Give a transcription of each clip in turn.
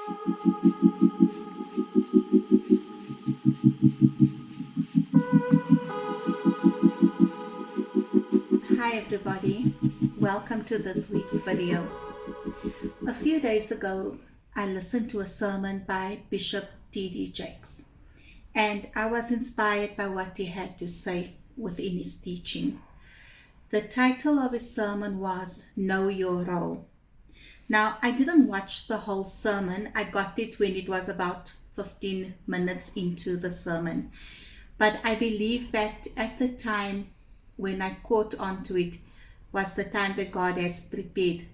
Hi everybody, welcome to this week's video. A few days ago, I listened to a sermon by Bishop T.D. Jakes, and I was inspired by what he had to say within his teaching. The title of his sermon was Know Your Role. Now, I didn't watch the whole sermon. I got it when it was about 15 minutes into the sermon. But I believe that at the time when I caught on to it was the time that God has prepared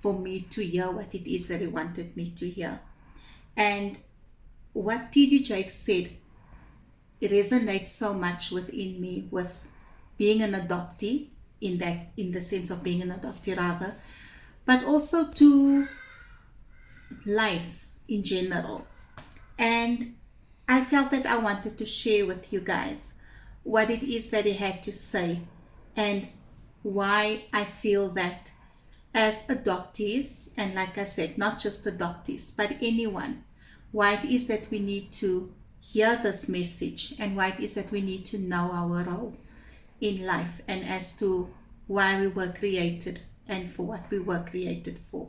for me to hear what it is that He wanted me to hear. And what T.D. Jakes said, it resonates so much within me with being an adoptee, in the sense of being an adoptee rather, but also to life in general. And I felt that I wanted to share with you guys what it is that he had to say and why I feel that as adoptees, and like I said, not just adoptees, but anyone, why it is that we need to hear this message and why it is that we need to know our role in life and as to why we were created and for what we were created for.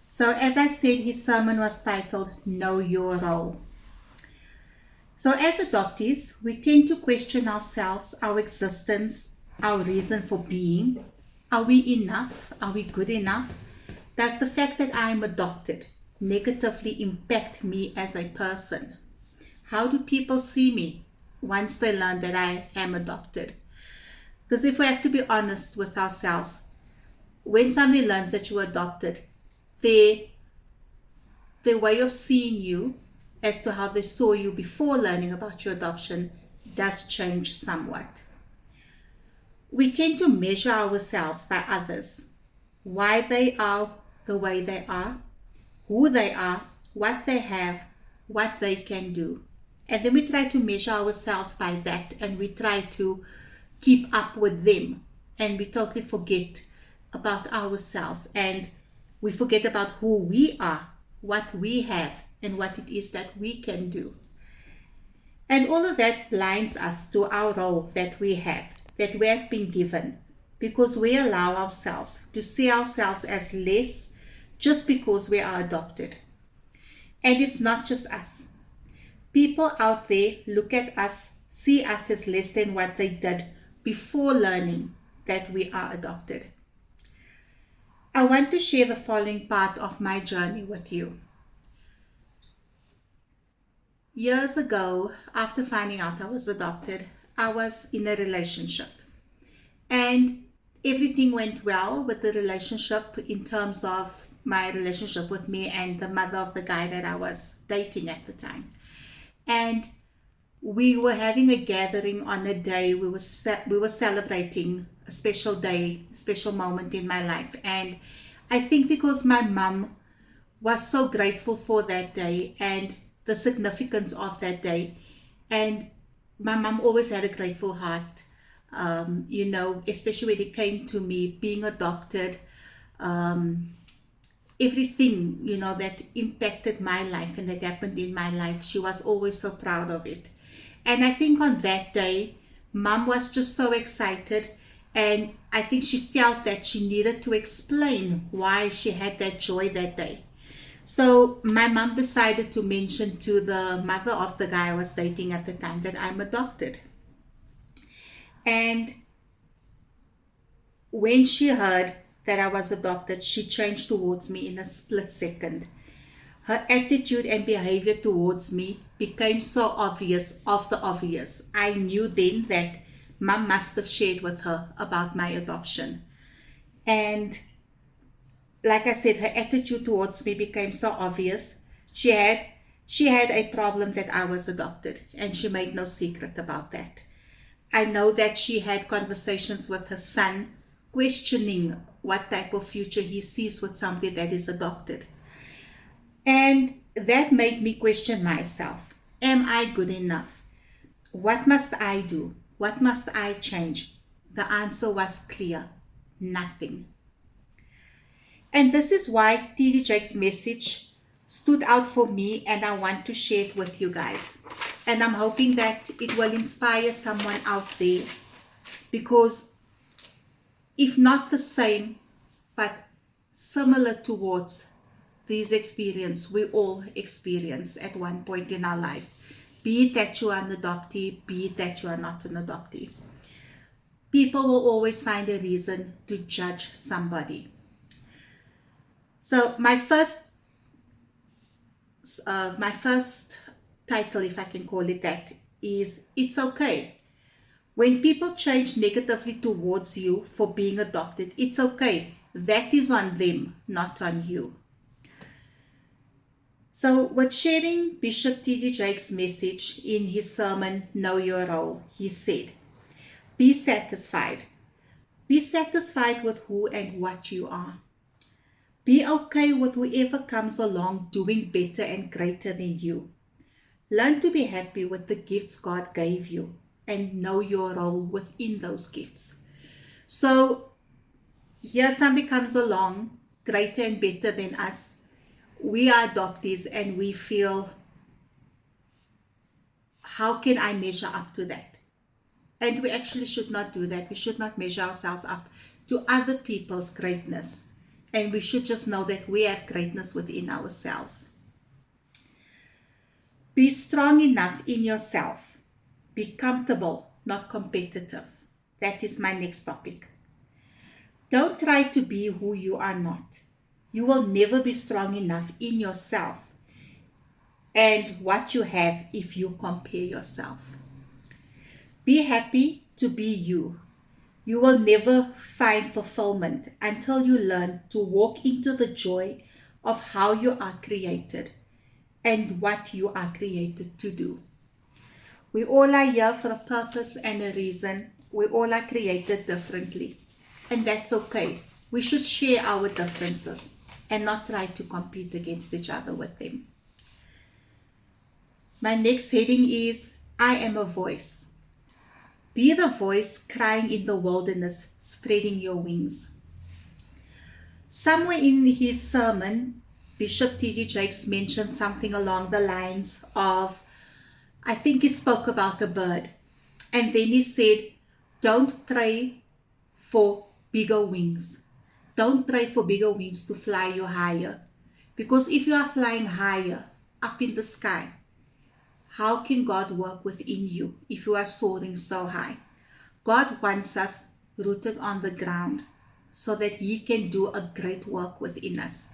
So as I said, his sermon was titled Know Your Role. So as adoptees, we tend to question ourselves, our existence, our reason for being. Are we enough? Are we good enough? Does the fact that I am adopted negatively impact me as a person? How do people see me once they learn that I am adopted? Because if we have to be honest with ourselves, when somebody learns that you're adopted, their way of seeing you as to how they saw you before learning about your adoption does change somewhat. We tend to measure ourselves by others, why they are the way they are, who they are, what they have, what they can do. And then we try to measure ourselves by that, and we try to keep up with them, and we totally forget about ourselves, and we forget about who we are, what we have, and what it is that we can do. And all of that blinds us to our role that we have been given, because we allow ourselves to see ourselves as less just because we are adopted. And it's not just us. People out there look at us, see us as less than what they did before learning that we are adopted. I want to share the following part of my journey with you. Years ago, after finding out I was adopted, I was in a relationship. And everything went well with the relationship in terms of my relationship with me and the mother of the guy that I was dating at the time. And we were having a gathering on a day. We were celebrating a special day, a special moment in my life. And I think because my mom was so grateful for that day and the significance of that day, and my mom always had a grateful heart, especially when it came to me being adopted, everything that impacted my life and that happened in my life, she was always so proud of it. And I think on that day, mom was just so excited, and I think she felt that she needed to explain why she had that joy that day. So my mom decided to mention to the mother of the guy I was dating at the time that I'm adopted. And when she heard that I was adopted, she changed towards me in a split second. Her attitude and behavior towards me became so obvious of the obvious. I knew then that mom must have shared with her about my adoption. And like I said, her attitude towards me became so obvious. She had a problem that I was adopted, and she made no secret about that. I know that she had conversations with her son, questioning what type of future he sees with somebody that is adopted. And that made me question myself. Am I good enough? What must I do? What must I change? The answer was clear: nothing. And this is why T.D. Jakes' message stood out for me, and I want to share it with you guys. And I'm hoping that it will inspire someone out there, because if not the same, but similar towards these experiences we all experience at one point in our lives. Be it that you are an adoptee, be it that you are not an adoptee. People will always find a reason to judge somebody. So my first title, if I can call it that, is It's Okay. When people change negatively towards you for being adopted, it's okay. That is on them, not on you. So, with sharing Bishop T.D. Jakes' message in his sermon, Know Your Role, he said, be satisfied. Be satisfied with who and what you are. Be okay with whoever comes along doing better and greater than you. Learn to be happy with the gifts God gave you and know your role within those gifts. So, here somebody comes along greater and better than us. We are adoptees and we feel, how can I measure up to that? And we actually should not do that. We should not measure ourselves up to other people's greatness. And we should just know that we have greatness within ourselves. Be strong enough in yourself. Be comfortable, not competitive. That is my next topic. Don't try to be who you are not. You will never be strong enough in yourself and what you have if you compare yourself. Be happy to be you. You will never find fulfillment until you learn to walk into the joy of how you are created and what you are created to do. We all are here for a purpose and a reason. We all are created differently, and that's okay. We should share our differences and not try to compete against each other with them. My next heading is I am a voice. Be the voice crying in the wilderness, spreading your wings. Somewhere in his sermon, Bishop T.D. Jakes mentioned something along the lines of, I think he spoke about a bird. And then he said, don't pray for bigger wings. Don't pray for bigger wings to fly you higher. Because if you are flying higher, up in the sky, how can God work within you if you are soaring so high? God wants us rooted on the ground so that He can do a great work within us.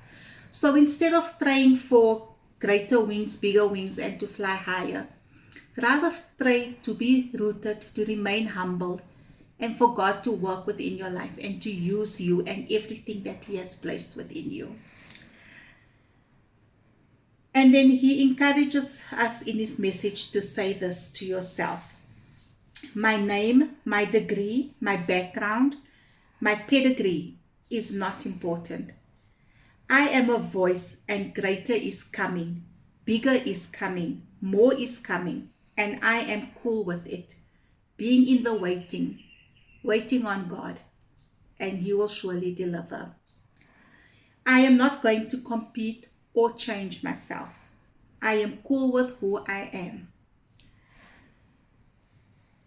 So instead of praying for greater wings, bigger wings, and to fly higher, rather pray to be rooted, to remain humble, and for God to work within your life and to use you and everything that He has placed within you. And then he encourages us in his message to say this to yourself. My name, my degree, my background, my pedigree is not important. I am a voice and greater is coming, bigger is coming, more is coming, and I am cool with it. Being in the waiting on God, and He will surely deliver. I am not going to compete or change myself. I am cool with who I am.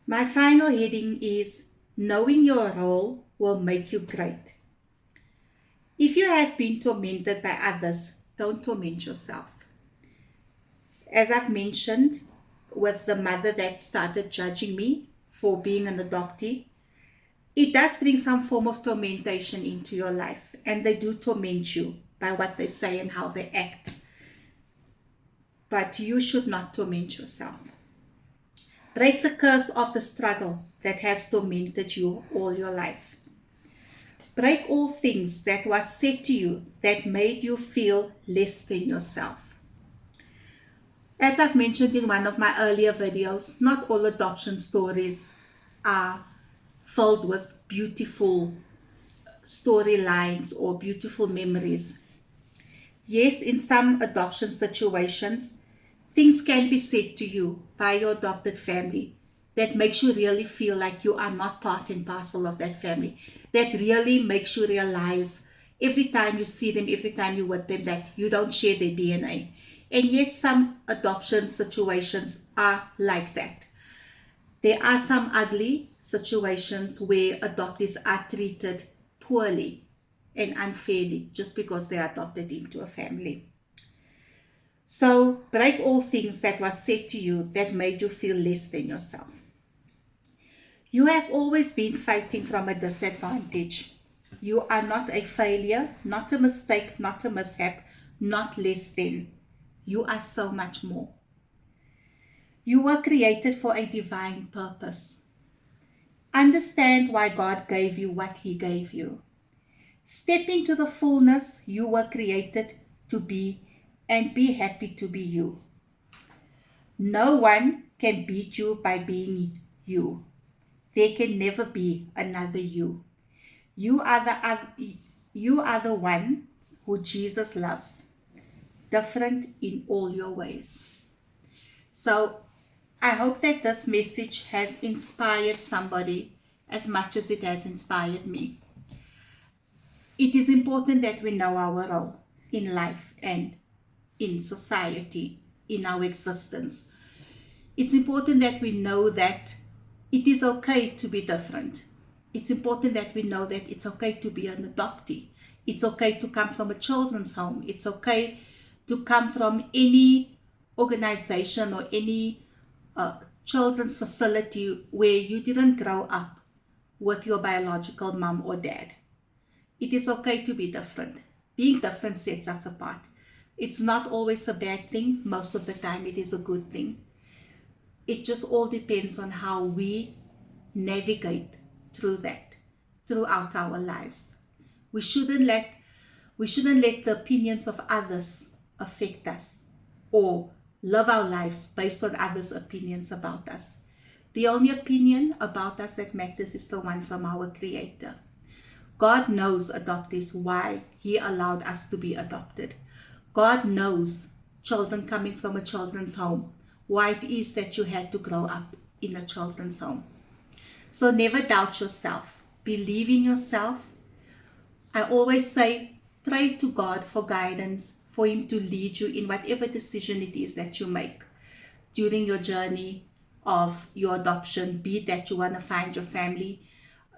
My final heading is knowing your role will make you great. If you have been tormented by others, don't torment yourself. As I've mentioned with the mother that started judging me for being an adoptee, it does bring some form of tormentation into your life, and they do torment you by what they say and how they act. But you should not torment yourself. Break the curse of the struggle that has tormented you all your life. Break all things that was said to you that made you feel less than yourself. As I've mentioned in one of my earlier videos, not all adoption stories are filled with beautiful storylines or beautiful memories. Yes, in some adoption situations, things can be said to you by your adopted family that makes you really feel like you are not part and parcel of that family, that really makes you realize every time you see them, every time you're with them, that you don't share their DNA. And yes, some adoption situations are like that. There are some ugly situations where adoptees are treated poorly and unfairly just because they are adopted into a family. So break all things that was said to you that made you feel less than yourself. You have always been fighting from a disadvantage. You are not a failure, not a mistake, not a mishap, not less than. You are so much more. You were created for a divine purpose. Understand why God gave you what He gave you. Step into the fullness you were created to be and be happy to be you. No one can beat you by being you. There can never be another you. You are the one who Jesus loves, different in all your ways. So I hope that this message has inspired somebody as much as it has inspired me. It is important that we know our role in life and in society, in our existence. It's important that we know that it is okay to be different. It's important that we know that it's okay to be an adoptee. It's okay to come from a children's home. It's okay to come from any organization or any children's facility where you didn't grow up with your biological mom or dad. It is okay to be different. Being different sets us apart. It's not always a bad thing. Most of the time it is a good thing. It just all depends on how we navigate through that throughout our lives. We shouldn't let the opinions of others affect us or live our lives based on others' opinions about us. The only opinion about us that matters is the one from our Creator. God knows adoptees why He allowed us to be adopted. God knows children coming from a children's home, why it is that you had to grow up in a children's home. So never doubt yourself. Believe in yourself. I always say, pray to God for guidance, for Him to lead you in whatever decision it is that you make during your journey of your adoption, be it that you want to find your family,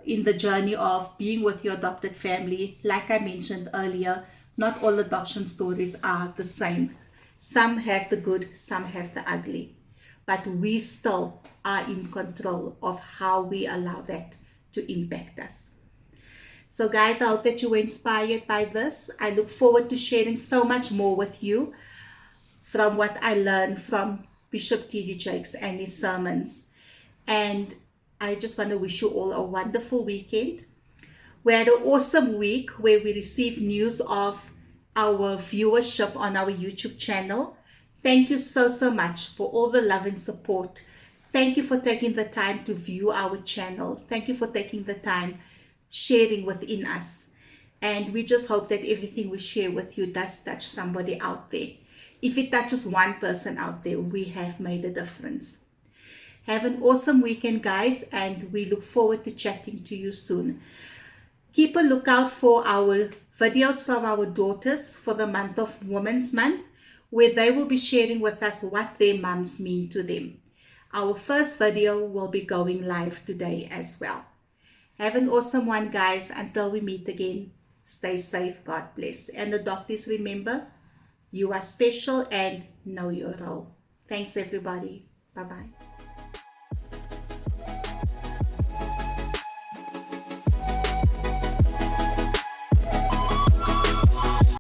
in the journey of being with your adopted family. Like I mentioned earlier, not all adoption stories are the same. Some have the good, some have the ugly. But we still are in control of how we allow that to impact us. So guys, I hope that you were inspired by this. I look forward to sharing so much more with you from what I learned from Bishop T.D. Jakes and his sermons. And I just want to wish you all a wonderful weekend. We had an awesome week where we received news of our viewership on our YouTube channel. Thank you so much for all the love and support. Thank you for taking the time to view our channel. Thank you for taking the time sharing within us. And we just hope that everything we share with you does touch somebody out there. If it touches one person out there, we have made a difference. Have an awesome weekend, guys, and we look forward to chatting to you soon. Keep a lookout for our videos from our daughters for the month of Women's Month, where they will be sharing with us what their mums mean to them. Our first video will be going live today as well. Have an awesome one, guys. Until we meet again, stay safe. God bless. And adoptees, remember, you are special and know your role. Thanks, everybody. Bye-bye.